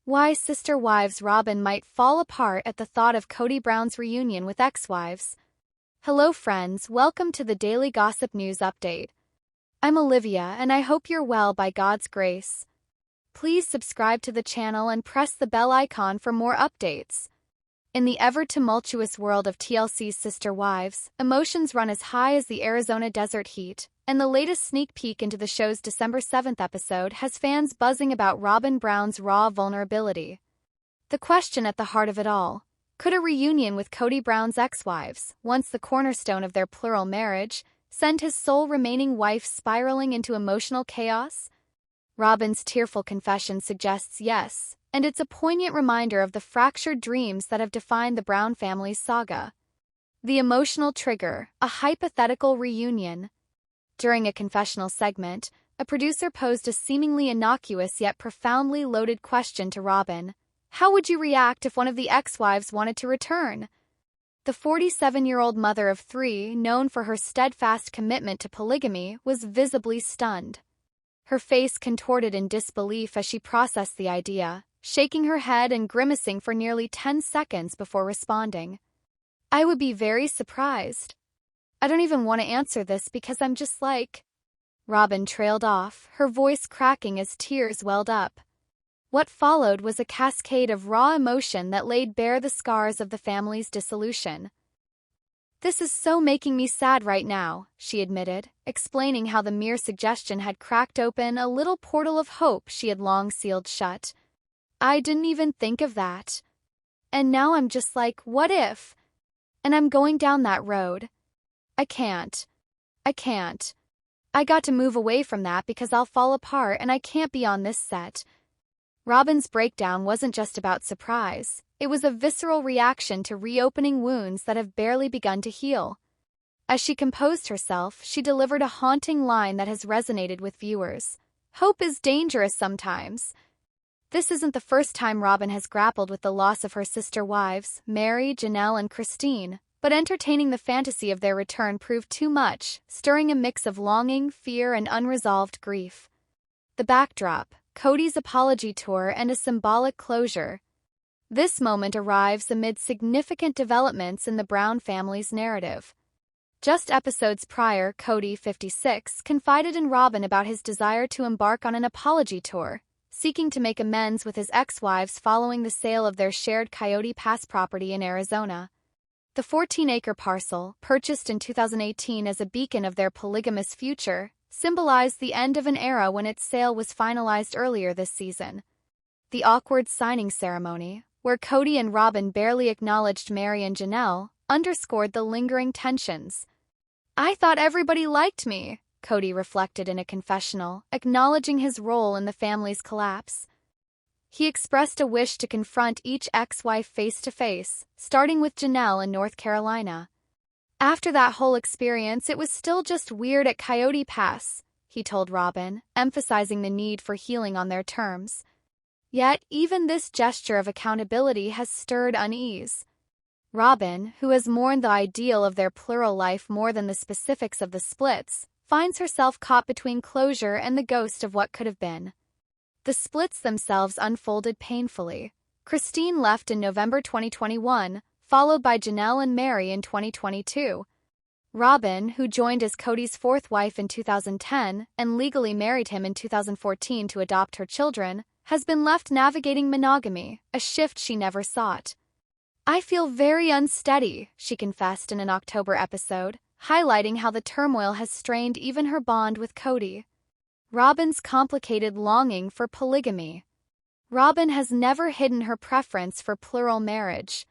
Why sister wives Robyn might fall apart at the thought of Kody Brown's reunion with ex-wives. Hello friends, welcome to the Daily Gossip News Update. I'm Olivia and I hope you're well by God's grace. Please subscribe to the channel and press the bell icon for more updates. In the ever-tumultuous world of TLC's sister wives, emotions run as high as the Arizona desert heat, and the latest sneak peek into the show's December 7th episode has fans buzzing about Robyn Brown's raw vulnerability. The question at the heart of it all: could a reunion with Kody Brown's ex-wives, once the cornerstone of their plural marriage, send his sole remaining wife spiraling into emotional chaos? Robyn's tearful confession suggests yes, and it's a poignant reminder of the fractured dreams that have defined the Brown family's saga. The emotional trigger: a hypothetical reunion. During a confessional segment, a producer posed a seemingly innocuous yet profoundly loaded question to Robyn. How would you react if one of the ex-wives wanted to return? The 47-year-old mother of three, known for her steadfast commitment to polygamy, was visibly stunned. Her face contorted in disbelief as she processed the idea, shaking her head and grimacing for nearly 10 seconds before responding. "I would be very surprised. I don't even want to answer this because I'm just like..." Robyn trailed off, her voice cracking as tears welled up. What followed was a cascade of raw emotion that laid bare the scars of the family's dissolution. "This is so making me sad right now," she admitted, explaining how the mere suggestion had cracked open a little portal of hope she had long sealed shut. "I didn't even think of that. And now I'm just like, what if? And I'm going down that road. I can't. I got to move away from that because I'll fall apart and I can't be on this set." Robyn's breakdown wasn't just about surprise. It was a visceral reaction to reopening wounds that have barely begun to heal. As she composed herself, she delivered a haunting line that has resonated with viewers. "Hope is dangerous sometimes." This isn't the first time Robyn has grappled with the loss of her sister wives, Meri, Janelle, and Christine, but entertaining the fantasy of their return proved too much, stirring a mix of longing, fear, and unresolved grief. The backdrop: Kody's apology tour and a symbolic closure. This moment arrives amid significant developments in the Brown family's narrative. Just episodes prior, Kody, 56, confided in Robyn about his desire to embark on an apology tour, seeking to make amends with his ex-wives following the sale of their shared Coyote Pass property in Arizona. The 14-acre parcel, purchased in 2018 as a beacon of their polygamous future, symbolized the end of an era when its sale was finalized earlier this season. The awkward signing ceremony, where Kody and Robyn barely acknowledged Meri and Janelle, underscored the lingering tensions. "I thought everybody liked me," Kody reflected in a confessional, acknowledging his role in the family's collapse. He expressed a wish to confront each ex-wife face-to-face, starting with Janelle in North Carolina. "After that whole experience, it was still just weird at Coyote Pass," he told Robyn, emphasizing the need for healing on their terms. Yet, even this gesture of accountability has stirred unease. Robyn, who has mourned the ideal of their plural life more than the specifics of the splits, finds herself caught between closure and the ghost of what could have been. The splits themselves unfolded painfully. Christine left in November 2021, followed by Janelle and Meri in 2022. Robyn, who joined as Kody's fourth wife in 2010 and legally married him in 2014 to adopt her children, has been left navigating monogamy, a shift she never sought. "I feel very unsteady," she confessed in an October episode, highlighting how the turmoil has strained even her bond with Kody. Robyn's complicated longing for polygamy. Robyn has never hidden her preference for plural marriage.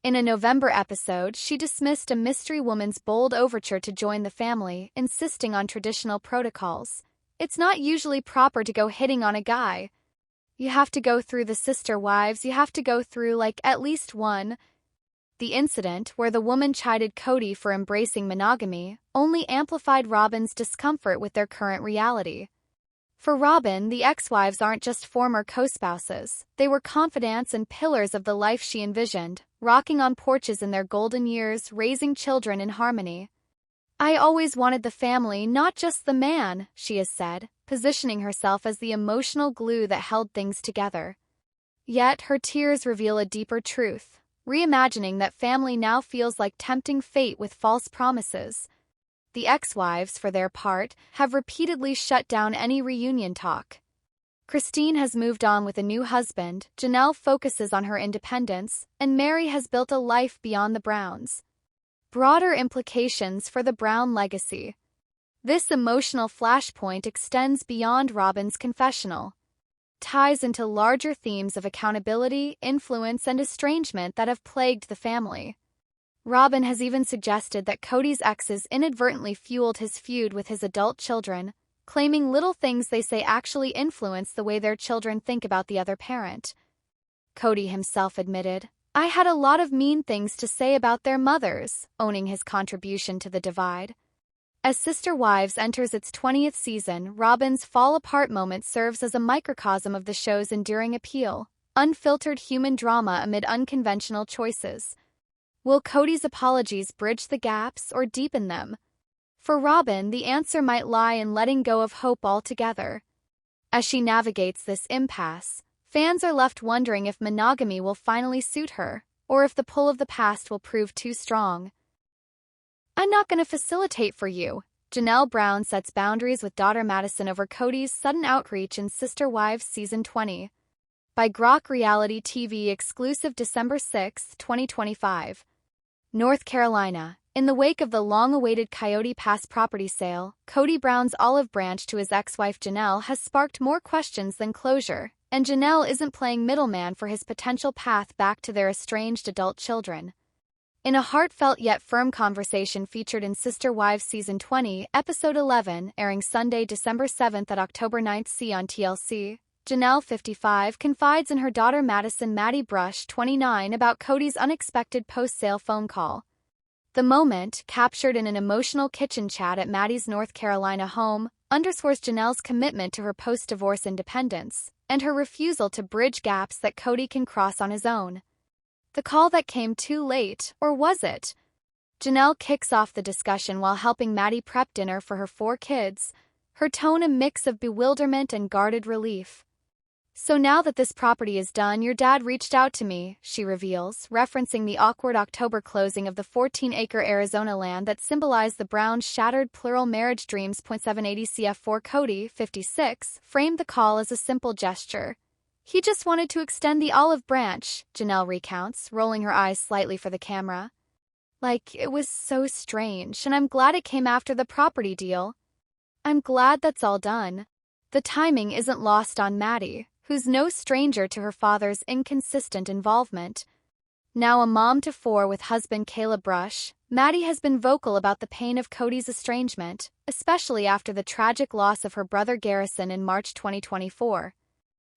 In a November episode, she dismissed a mystery woman's bold overture to join the family, insisting on traditional protocols. "It's not usually proper to go hitting on a guy. You have to go through the sister wives, you have to go through, like, at least one." The incident, where the woman chided Kody for embracing monogamy, only amplified Robyn's discomfort with their current reality. For Robyn, the ex-wives aren't just former co-spouses. They were confidants and pillars of the life she envisioned, rocking on porches in their golden years, raising children in harmony. "I always wanted the family, not just the man," she has said, positioning herself as the emotional glue that held things together. Yet her tears reveal a deeper truth, reimagining that family now feels like tempting fate with false promises. The ex-wives, for their part, have repeatedly shut down any reunion talk. Christine has moved on with a new husband, Janelle focuses on her independence, and Meri has built a life beyond the Browns. Broader implications for the Brown legacy. This emotional flashpoint extends beyond Robyn's confessional. Ties into larger themes of accountability, influence, and estrangement that have plagued the family. Robyn has even suggested that Kody's exes inadvertently fueled his feud with his adult children, claiming little things they say actually influence the way their children think about the other parent. Kody himself admitted, "I had a lot of mean things to say about their mothers," owning his contribution to the divide. As Sister Wives enters its 20th season, Robyn's fall-apart moment serves as a microcosm of the show's enduring appeal, unfiltered human drama amid unconventional choices. Will Kody's apologies bridge the gaps or deepen them? For Robyn, the answer might lie in letting go of hope altogether. As she navigates this impasse, fans are left wondering if monogamy will finally suit her, or if the pull of the past will prove too strong. "I'm not going to facilitate for you." Janelle Brown sets boundaries with daughter Madison over Kody's sudden outreach in Sister Wives Season 20. By Grok Reality TV exclusive December 6, 2025. North Carolina. In the wake of the long-awaited Coyote Pass property sale, Kody Brown's olive branch to his ex-wife Janelle has sparked more questions than closure, and Janelle isn't playing middleman for his potential path back to their estranged adult children. In a heartfelt yet firm conversation featured in Sister Wives Season 20, Episode 11, airing Sunday, December 7th at October 9th C on TLC, Janelle, 55, confides in her daughter Madison Maddie Brush, 29, about Kody's unexpected post-sale phone call. The moment, captured in an emotional kitchen chat at Maddie's North Carolina home, underscores Janelle's commitment to her post-divorce independence, and her refusal to bridge gaps that Kody can cross on his own. The call that came too late, or was it? Janelle kicks off the discussion while helping Maddie prep dinner for her 4 kids, her tone a mix of bewilderment and guarded relief. "So now that this property is done, your dad reached out to me," she reveals, referencing the awkward October closing of the 14-acre Arizona land that symbolized the Browns' shattered plural marriage dreams. 780 CF4 Kody, 56, framed the call as a simple gesture. "He just wanted to extend the olive branch," Janelle recounts, rolling her eyes slightly for the camera. "Like, it was so strange, and I'm glad it came after the property deal. I'm glad that's all done." The timing isn't lost on Maddie, who's no stranger to her father's inconsistent involvement. Now a mom to 4 with husband Caleb Brush, Maddie has been vocal about the pain of Kody's estrangement, especially after the tragic loss of her brother Garrison in March 2024.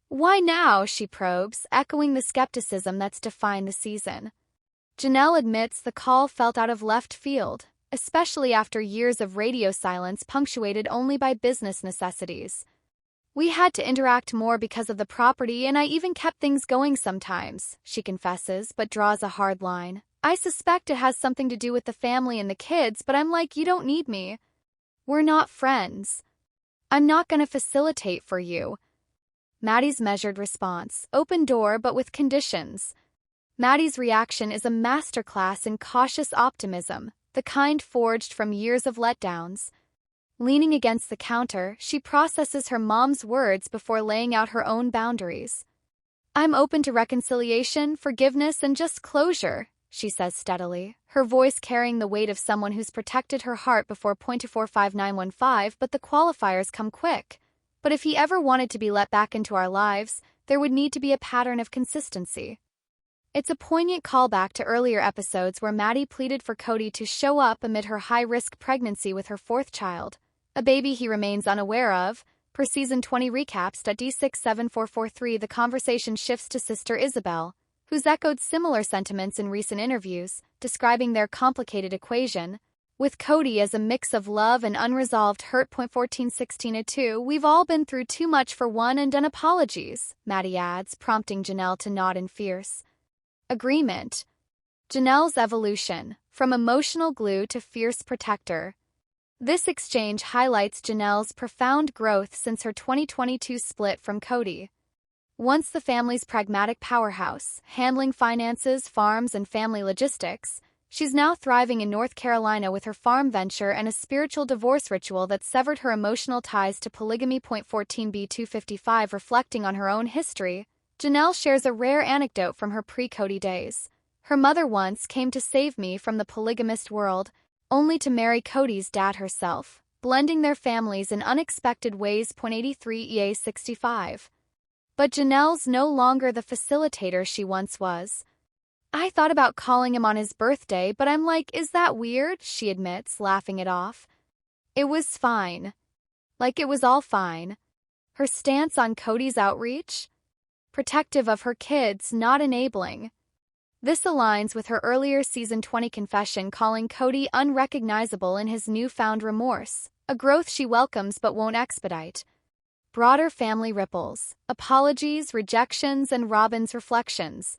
"Why now?" she probes, echoing the skepticism that's defined the season. Janelle admits the call felt out of left field, especially after years of radio silence punctuated only by business necessities. "We had to interact more because of the property, and I even kept things going sometimes," she confesses, but draws a hard line. "I suspect it has something to do with the family and the kids, but I'm like, you don't need me. We're not friends. I'm not going to facilitate for you." Maddie's measured response, open door but with conditions. Maddie's reaction is a masterclass in cautious optimism, the kind forged from years of letdowns. Leaning against the counter, she processes her mom's words before laying out her own boundaries. "I'm open to reconciliation, forgiveness, and just closure," she says steadily, her voice carrying the weight of someone who's protected her heart before .245915, but the qualifiers come quick. "But if he ever wanted to be let back into our lives, there would need to be a pattern of consistency." It's a poignant callback to earlier episodes where Maddie pleaded for Kody to show up amid her high-risk pregnancy with her 4th child, a baby he remains unaware of. Per Season 20 recaps .D67443, the conversation shifts to Sister Isabel, who's echoed similar sentiments in recent interviews, describing their complicated equation. "With Kody as a mix of love and unresolved hurt. .141602, we've all been through too much for one and done apologies," Maddie adds, prompting Janelle to nod in fierce agreement. Janelle's evolution, from emotional glue to fierce protector. This exchange highlights Janelle's profound growth since her 2022 split from Kody. Once the family's pragmatic powerhouse, handling finances, farms, and family logistics, she's now thriving in North Carolina with her farm venture and a spiritual divorce ritual that severed her emotional ties to polygamy. 14b 255 Reflecting on her own history, Janelle shares a rare anecdote from her pre-Kody days. Her mother once came to save me from the polygamist world, only to marry Kody's dad herself, blending their families in unexpected ways. 83 EA 65. But Janelle's no longer the facilitator she once was. I thought about calling him on his birthday, but I'm like, is that weird? She admits, laughing it off. It was fine. Like it was all fine. Her stance on Kody's outreach? Protective of her kids, not enabling. This aligns with her earlier season 20 confession calling Kody unrecognizable in his newfound remorse, a growth she welcomes but won't expedite. Broader family ripples, apologies, rejections, and Robyn's reflections.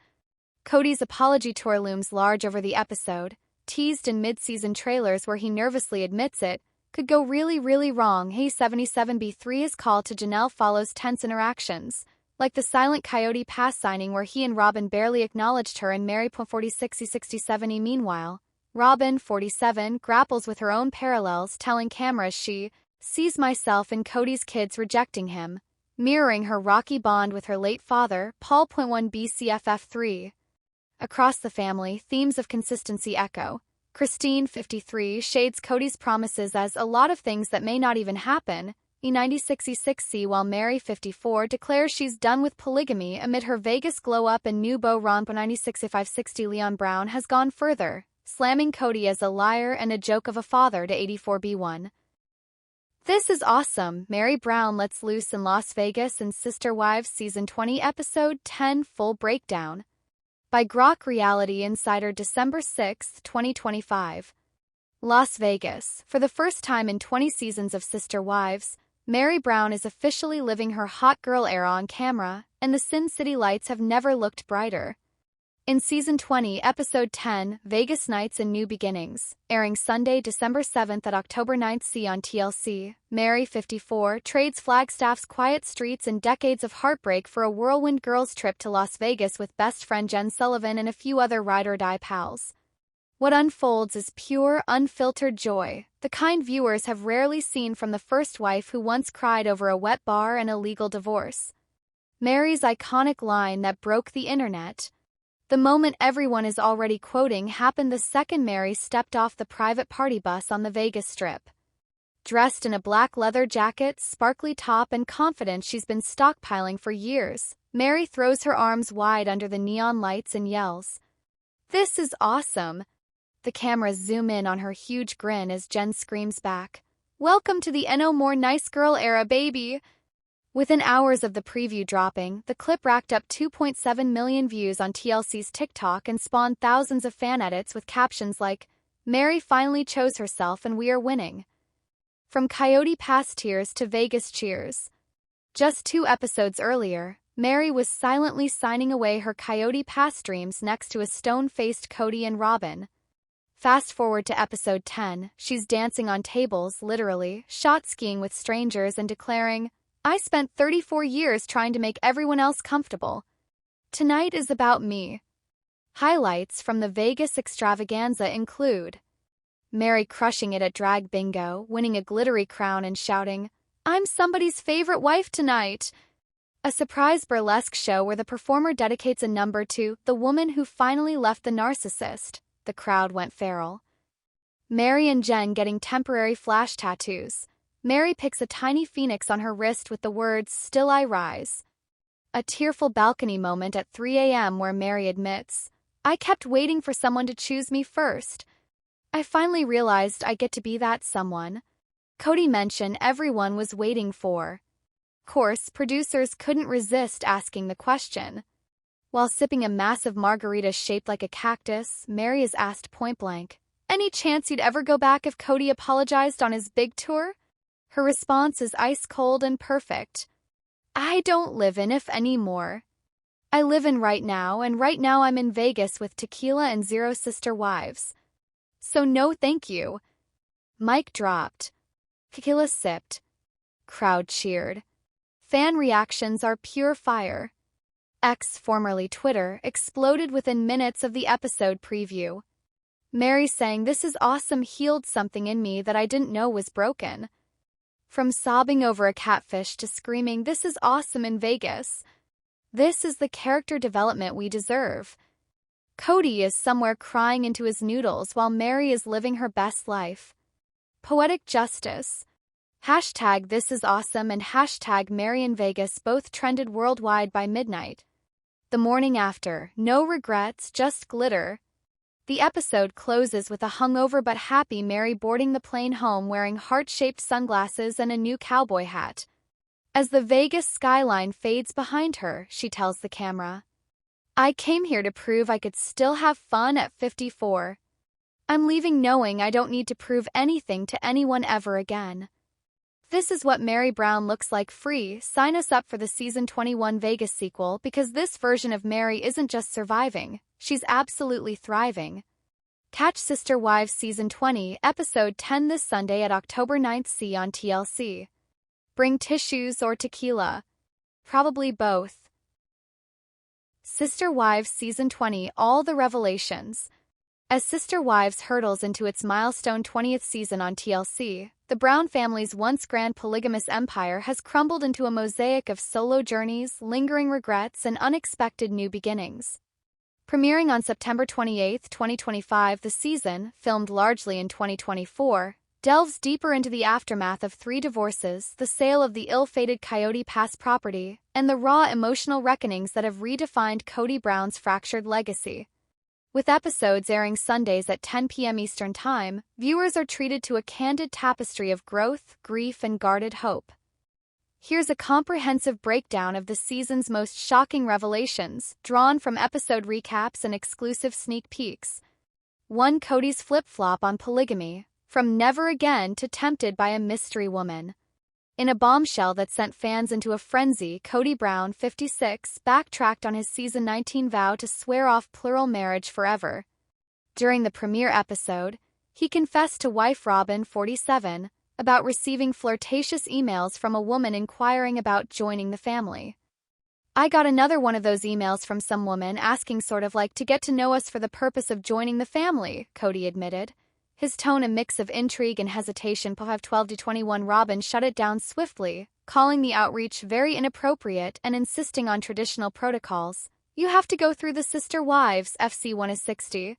Kody's apology tour looms large over the episode, teased in mid-season trailers where he nervously admits it, could go really, really wrong. Hey 77B3's call to Janelle follows tense interactions, like the silent Coyote Pass signing where he and Robyn barely acknowledged her and Meri. 46-67. Meanwhile, Robyn, 47, grapples with her own parallels, telling cameras she sees myself in Kody's kids rejecting him, mirroring her rocky bond with her late father, Paul. 1 BCFF3. Across the family, themes of consistency echo. Christine, 53, shades Kody's promises as a lot of things that may not even happen, E96E6C, while Meri, 54, declares she's done with polygamy amid her Vegas glow-up and new beau romp. 96E560 Leon Brown has gone further, slamming Kody as a liar and a joke of a father to 84B1. This is awesome. Meri Brown lets loose in Las Vegas in Sister Wives Season 20 Episode 10 Full Breakdown. By Grok Reality Insider December 6, 2025. Las Vegas. For the first time in 20 seasons of Sister Wives, Meri Brown is officially living her hot girl era on camera, and the Sin City lights have never looked brighter. In Season 20, Episode 10, Vegas Nights and New Beginnings, airing Sunday, December 7th at October 9th C on TLC, Meri, 54, trades Flagstaff's quiet streets and decades of heartbreak for a whirlwind girls' trip to Las Vegas with best friend Jen Sullivan and a few other ride-or-die pals. What unfolds is pure, unfiltered joy, the kind viewers have rarely seen from the first wife who once cried over a wet bar and a legal divorce. Meri's iconic line that broke the internet, the moment everyone is already quoting, happened the second Meri stepped off the private party bus on the Vegas Strip. Dressed in a black leather jacket, sparkly top, and confident she's been stockpiling for years, Meri throws her arms wide under the neon lights and yells, "This is awesome!" The cameras zoom in on her huge grin as Jen screams back, "Welcome to the No More Nice Girl era, baby!" Within hours of the preview dropping, the clip racked up 2.7 million views on TLC's TikTok and spawned thousands of fan edits with captions like, "Meri finally chose herself and we are winning." From Coyote Pass tears to Vegas cheers. Just 2 episodes earlier, Meri was silently signing away her Coyote Pass dreams next to a stone-faced Kody and Robyn. Fast forward to episode 10, she's dancing on tables, literally, shot skiing with strangers and declaring, "I spent 34 years trying to make everyone else comfortable. Tonight is about me." Highlights from the Vegas extravaganza include Meri crushing it at drag bingo, winning a glittery crown and shouting, "I'm somebody's favorite wife tonight." A surprise burlesque show where the performer dedicates a number to the woman who finally left the narcissist. The crowd went feral. Meri and Jen getting temporary flash tattoos. Meri picks a tiny phoenix on her wrist with the words, "Still I rise." A tearful balcony moment at 3 a.m. where Meri admits, "I kept waiting for someone to choose me first. I finally realized I get to be that someone." Kody mention everyone was waiting for. Of course, producers couldn't resist asking the question. While sipping a massive margarita shaped like a cactus, Meri is asked point-blank, "Any chance you'd ever go back if Kody apologized on his big tour?" Her response is ice-cold and perfect. "I don't live in if anymore. I live in right now, and right now I'm in Vegas with tequila and 0 sister wives. So no thank you." Mic dropped. Tequila sipped. Crowd cheered. Fan reactions are pure fire. X, formerly Twitter, exploded within minutes of the episode preview. Meri saying, "This is awesome, healed something in me that I didn't know was broken." From sobbing over a catfish to screaming, "This is awesome in Vegas. This is the character development we deserve." Kody is somewhere crying into his noodles while Meri is living her best life. Poetic justice. Hashtag this is awesome and hashtag Meri in Vegas both trended worldwide by midnight. The morning after, no regrets, just glitter. The episode closes with a hungover but happy Meri boarding the plane home wearing heart-shaped sunglasses and a new cowboy hat. As the Vegas skyline fades behind her, she tells the camera, "I came here to prove I could still have fun at 54. I'm leaving knowing I don't need to prove anything to anyone ever again." This is what Meri Brown looks like free. Sign us up for the Season 21 Vegas sequel because this version of Meri isn't just surviving, she's absolutely thriving. Catch Sister Wives Season 20, Episode 10 this Sunday at October 9th C on TLC. Bring tissues or tequila. Probably both. Sister Wives Season 20, All the Revelations. As Sister Wives hurtles into its milestone 20th season on TLC, the Brown family's once grand polygamous empire has crumbled into a mosaic of solo journeys, lingering regrets, and unexpected new beginnings. Premiering on September 28, 2025, the season, filmed largely in 2024, delves deeper into the aftermath of 3 divorces, the sale of the ill-fated Coyote Pass property, and the raw emotional reckonings that have redefined Kody Brown's fractured legacy. With episodes airing Sundays at 10 p.m. Eastern Time, viewers are treated to a candid tapestry of growth, grief, and guarded hope. Here's a comprehensive breakdown of the season's most shocking revelations, drawn from episode recaps and exclusive sneak peeks. 1. Kody's flip-flop on polygamy, from never again to tempted by a mystery woman. In a bombshell that sent fans into a frenzy, Kody Brown, 56, backtracked on his Season 19 vow to swear off plural marriage forever. During the premiere episode, he confessed to wife Robyn, 47, about receiving flirtatious emails from a woman inquiring about joining the family. "I got another one of those emails from some woman asking sort of like to get to know us for the purpose of joining the family," Kody admitted. His tone a mix of intrigue and hesitation. 12-21 Robyn shut it down swiftly, calling the outreach very inappropriate and insisting on traditional protocols. "You have to go through the Sister Wives, FC 1 is 60.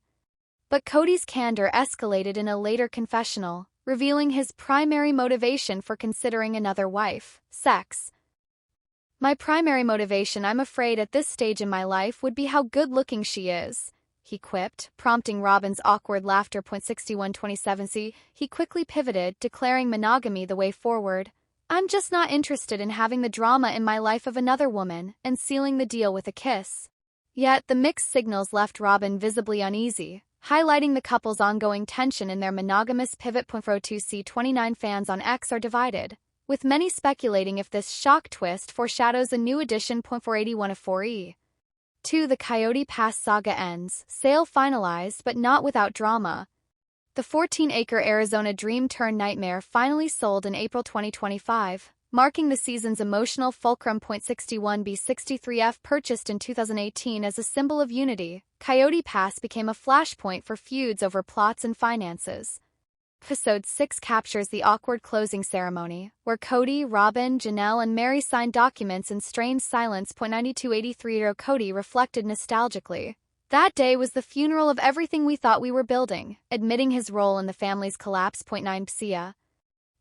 But Kody's candor escalated in a later confessional, revealing his primary motivation for considering another wife: sex. "My primary motivation, I'm afraid at this stage in my life, would be how good-looking she is," he quipped, prompting Robyn's awkward laughter. 61-27 He quickly pivoted, declaring monogamy the way forward. "I'm just not interested in having the drama in my life of another woman," and sealing the deal with a kiss. Yet the mixed signals left Robyn visibly uneasy, highlighting the couple's ongoing tension in their monogamous pivot. 2C29 fans on X are divided, with many speculating if this shock twist foreshadows a new edition. 481 of 4E. 2. The Coyote Pass saga ends, sale finalized but not without drama. The 14-acre Arizona dream turned nightmare finally sold in April 2025, marking the season's emotional fulcrum. 61B63F purchased in 2018 as a symbol of unity, Coyote Pass became a flashpoint for feuds over plots and finances. Episode 6 captures the awkward closing ceremony, where Kody, Robyn, Janelle, and Meri signed documents in strained silence. 92-83-year-old Kody reflected nostalgically. "That day was the funeral of everything we thought we were building," admitting his role in the family's collapse. 9 Psia.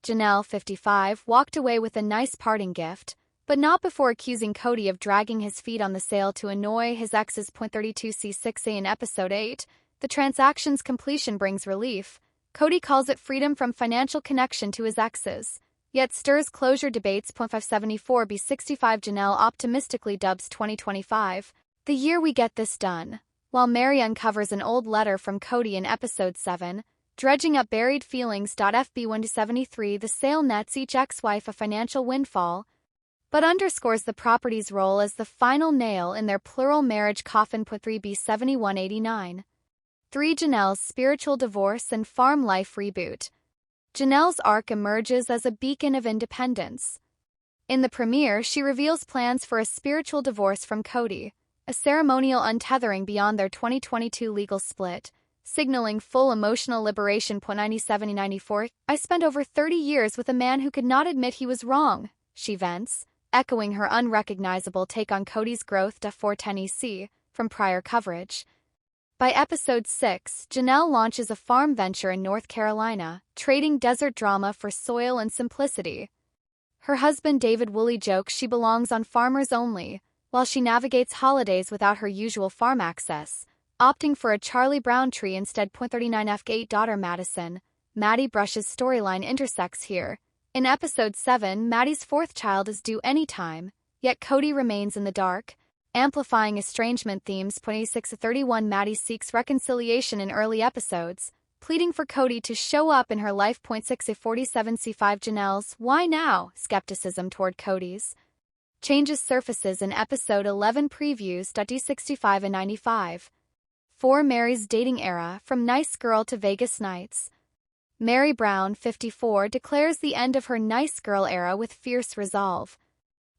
Janelle, 55, walked away with a nice parting gift, but not before accusing Kody of dragging his feet on the sale to annoy his exes. 32C6A in Episode 8, the transaction's completion brings relief. Kody calls it freedom from financial connection to his exes, yet stirs closure debates. 574B65 Janelle optimistically dubs 2025 the year we get this done, while Meri uncovers an old letter from Kody in Episode 7, dredging up buried feelings. FB1-73 The sale nets each ex-wife a financial windfall, but underscores the property's role as the final nail in their plural marriage coffin. 3B7189. 3. Janelle's spiritual divorce and farm life reboot. Janelle's arc emerges as a beacon of independence. In the premiere, she reveals plans for a spiritual divorce from Kody, a ceremonial untethering beyond their 2022 legal split, signaling full emotional liberation. 97-94, I spent over 30 years with a man who could not admit he was wrong, she vents, echoing her unrecognizable take on Kody's growth. 410 EC, from prior coverage. By episode 6, Janelle launches a farm venture in North Carolina, trading desert drama for soil and simplicity. Her husband David Woolley jokes she belongs on Farmers Only, while she navigates holidays without her usual farm access, opting for a Charlie Brown tree instead. 39 F8 daughter Madison, Maddie Brush's storyline intersects here. In episode 7, Maddie's fourth child is due anytime, yet Kody remains in the dark, amplifying estrangement themes. 26-31 Maddie seeks reconciliation in early episodes, pleading for Kody to show up in her life. 6-47 C5 Janelle's "Why now?" skepticism toward Kody's changes surfaces in episode 11 previews. D65 and 95. 4 Meri's dating era, from nice girl to Vegas nights. Meri Brown, 54, declares the end of her nice girl era with fierce resolve.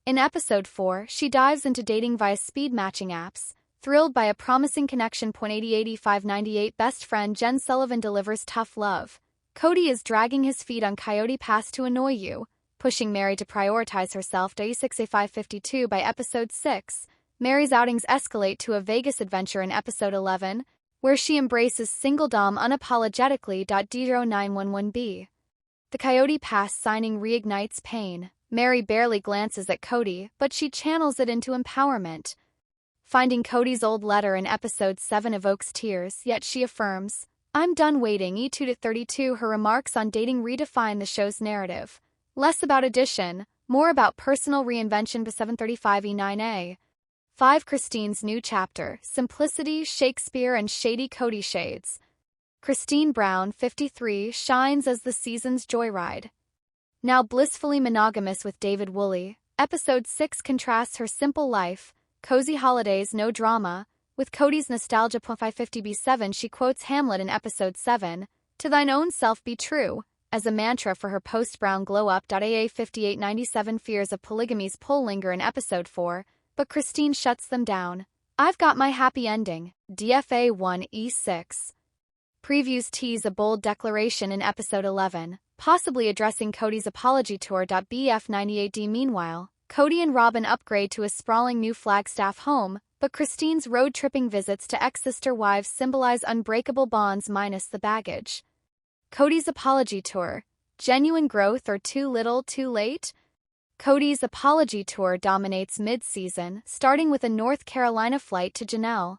In episode 4, she dives into dating via speed matching apps, thrilled by a promising connection. 80-85-98 Best friend Jen Sullivan delivers tough love. Kody is dragging his feet on Coyote Pass to annoy you, pushing Meri to prioritize herself. 86-85-52 By episode 6, Meri's outings escalate to a Vegas adventure in episode 11, where she embraces singledom unapologetically. D0911B. The Coyote Pass signing reignites pain. Meri barely glances at Kody, but she channels it into empowerment. Finding Kody's old letter in episode 7 evokes tears, yet she affirms, "I'm done waiting." E2-32 Her remarks on dating redefine the show's narrative. Less about addition, more about personal reinvention. 735 E9A. 5 Christine's new chapter, Simplicity, Shakespeare and Shady Kody Shades. Christine Brown, 53, shines as the season's joyride. Now blissfully monogamous with David Woolley, episode 6 contrasts her simple life, cozy holidays, no drama, with Kody's nostalgia. 550B7 She quotes Hamlet in episode 7, "To thine own self be true," as a mantra for her post-Brown glow-up. AA 5897 Fears of polygamy's pull linger in episode 4, but Christine shuts them down. "I've got my happy ending." DFA 1E6. Previews tease a bold declaration in episode 11, possibly addressing Kody's apology tour. BF98D Meanwhile, Kody and Robyn upgrade to a sprawling new Flagstaff home, but Christine's road-tripping visits to ex-sister wives symbolize unbreakable bonds minus the baggage. Kody's apology tour, genuine growth or too little, too late? Kody's apology tour dominates mid-season, starting with a North Carolina flight to Janelle.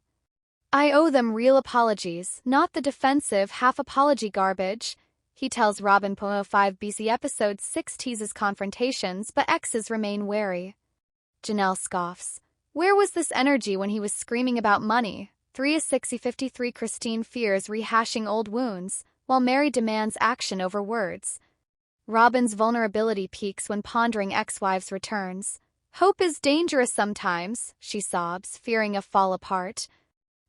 "I owe them real apologies, not the defensive half-apology garbage," he tells Robyn. 05 BC episode 6 teases confrontations, but exes remain wary. Janelle scoffs. "Where was this energy when he was screaming about money?" 3-60-53 Christine fears rehashing old wounds, while Meri demands action over words. Robyn's vulnerability peaks when pondering ex-wives' returns. "Hope is dangerous sometimes," she sobs, fearing a fall apart.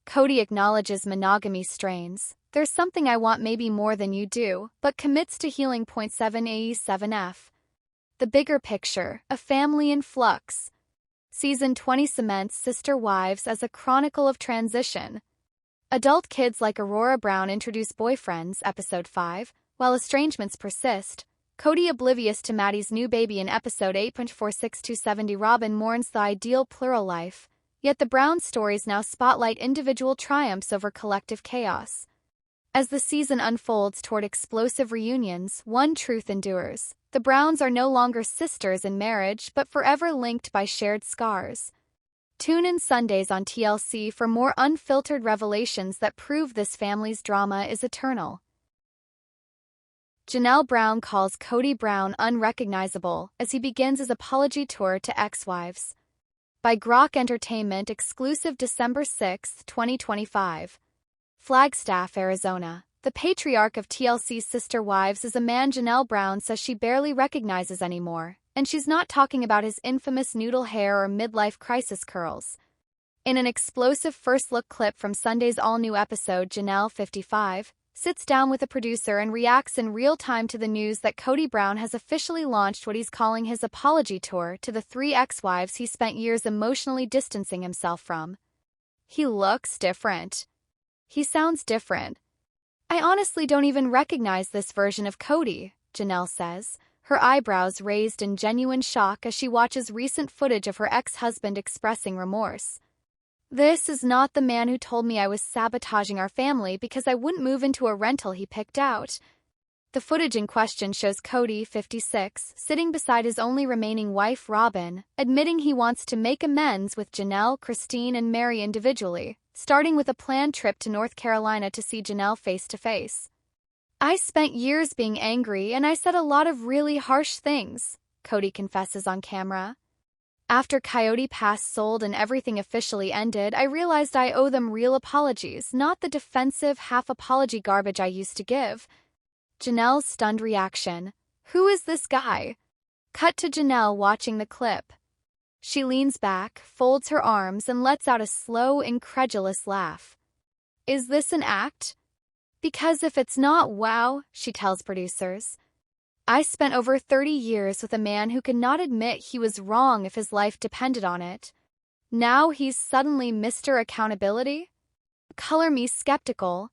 Kody acknowledges monogamy strains. "There's something I want maybe more than you do," but commits to healing. 7 AE7F. The bigger picture, a family in flux. Season 20 cements sister wives as a chronicle of transition. Adult kids like Aurora Brown introduce boyfriends, episode 5, while estrangements persist. Kody oblivious to Maddie's new baby in episode 8.46270 Robyn mourns the ideal plural life, yet the Brown stories now spotlight individual triumphs over collective chaos. As the season unfolds toward explosive reunions, one truth endures. The Browns are no longer sisters in marriage but forever linked by shared scars. Tune in Sundays on TLC for more unfiltered revelations that prove this family's drama is eternal. Janelle Brown calls Kody Brown unrecognizable as he begins his apology tour to ex-wives. By Grok Entertainment, exclusive December 6, 2025. Flagstaff, Arizona. The patriarch of TLC's sister wives is a man Janelle Brown says she barely recognizes anymore, and she's not talking about his infamous noodle hair or midlife crisis curls. In an explosive first-look clip from Sunday's all-new episode, Janelle, 55, sits down with a producer and reacts in real time to the news that Kody Brown has officially launched what he's calling his apology tour to the 3 ex-wives he spent years emotionally distancing himself from. He looks different. He sounds different. I honestly don't even recognize this version of Kody, Janelle says, her eyebrows raised in genuine shock as she watches recent footage of her ex-husband expressing remorse. This is not the man who told me I was sabotaging our family because I wouldn't move into a rental he picked out. The footage in question shows Kody, 56, sitting beside his only remaining wife, Robyn, admitting he wants to make amends with Janelle, Christine, and Meri individually, starting with a planned trip to North Carolina to see Janelle face-to-face. I spent years being angry and I said a lot of really harsh things, Kody confesses on camera. After Kody Pass sold and everything officially ended, I realized I owe them real apologies, not the defensive half-apology garbage I used to give. Janelle's stunned reaction. Who is this guy? Cut to Janelle watching the clip. She leans back, folds her arms, and lets out a slow, incredulous laugh. Is this an act? Because if it's not, wow, she tells producers. I spent over 30 years with a man who could not admit he was wrong if his life depended on it. Now he's suddenly Mr. Accountability? Color me skeptical.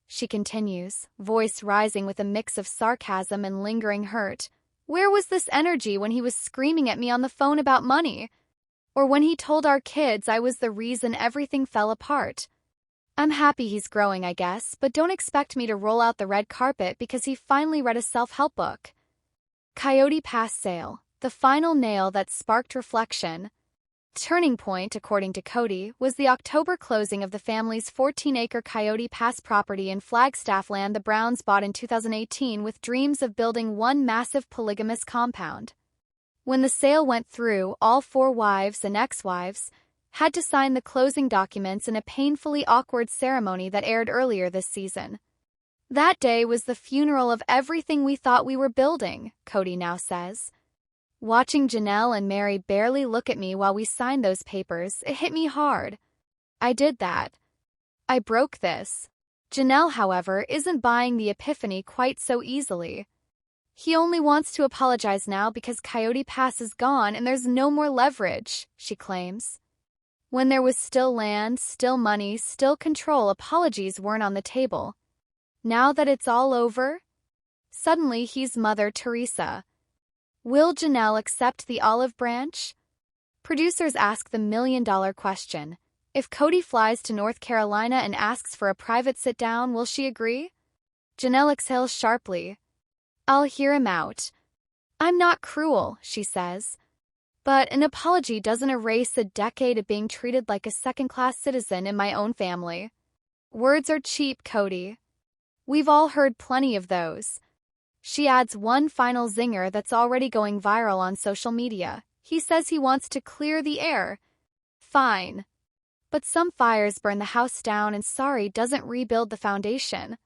She continues, voice rising with a mix of sarcasm and lingering hurt. Where was this energy when he was screaming at me on the phone about money? Or when he told our kids I was the reason everything fell apart? I'm happy he's growing, I guess, but don't expect me to roll out the red carpet because he finally read a self-help book. Kody Pass sale, the final nail that sparked reflection. Turning point, according to Kody, was the October closing of the family's 14-acre Kody Pass property in Flagstaff land the Browns bought in 2018 with dreams of building one massive polygamous compound. When the sale went through, all 4 wives and ex-wives had to sign the closing documents in a painfully awkward ceremony that aired earlier this season. That day was the funeral of everything we thought we were building, Kody now says. Watching Janelle and Meri barely look at me while we signed those papers, it hit me hard. I did that. I broke this. Janelle, however, isn't buying the epiphany quite so easily. He only wants to apologize now because Kody Pass is gone and there's no more leverage, she claims. When there was still land, still money, still control, apologies weren't on the table. Now that it's all over, suddenly he's Mother Teresa. Will Janelle accept the olive branch? Producers ask the million-dollar question. If Kody flies to North Carolina and asks for a private sit-down, will she agree? Janelle exhales sharply. I'll hear him out. I'm not cruel, she says. But an apology doesn't erase a decade of being treated like a second-class citizen in my own family. Words are cheap, Kody. We've all heard plenty of those. She adds one final zinger that's already going viral on social media. He says he wants to clear the air. Fine. But some fires burn the house down and sorry doesn't rebuild the foundation.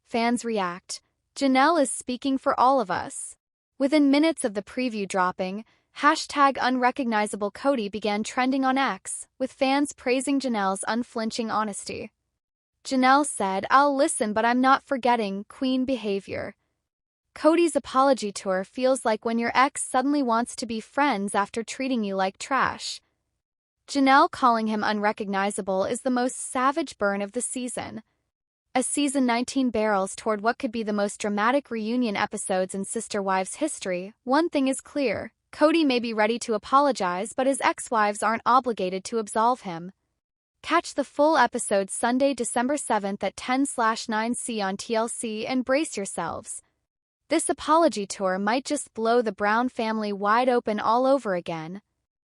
Fans react. Janelle is speaking for all of us. Within minutes of the preview dropping, #unrecognizable Kody began trending on X, with fans praising Janelle's unflinching honesty. Janelle said, I'll listen but I'm not forgetting queen behavior. Kody's apology tour feels like when your ex suddenly wants to be friends after treating you like trash. Janelle calling him unrecognizable is the most savage burn of the season. As season 19 barrels toward what could be the most dramatic reunion episodes in Sister Wives history, one thing is clear. Kody may be ready to apologize, but his ex-wives aren't obligated to absolve him. Catch the full episode Sunday, December 7th at 10/9C on TLC and brace yourselves. This apology tour might just blow the Brown family wide open all over again.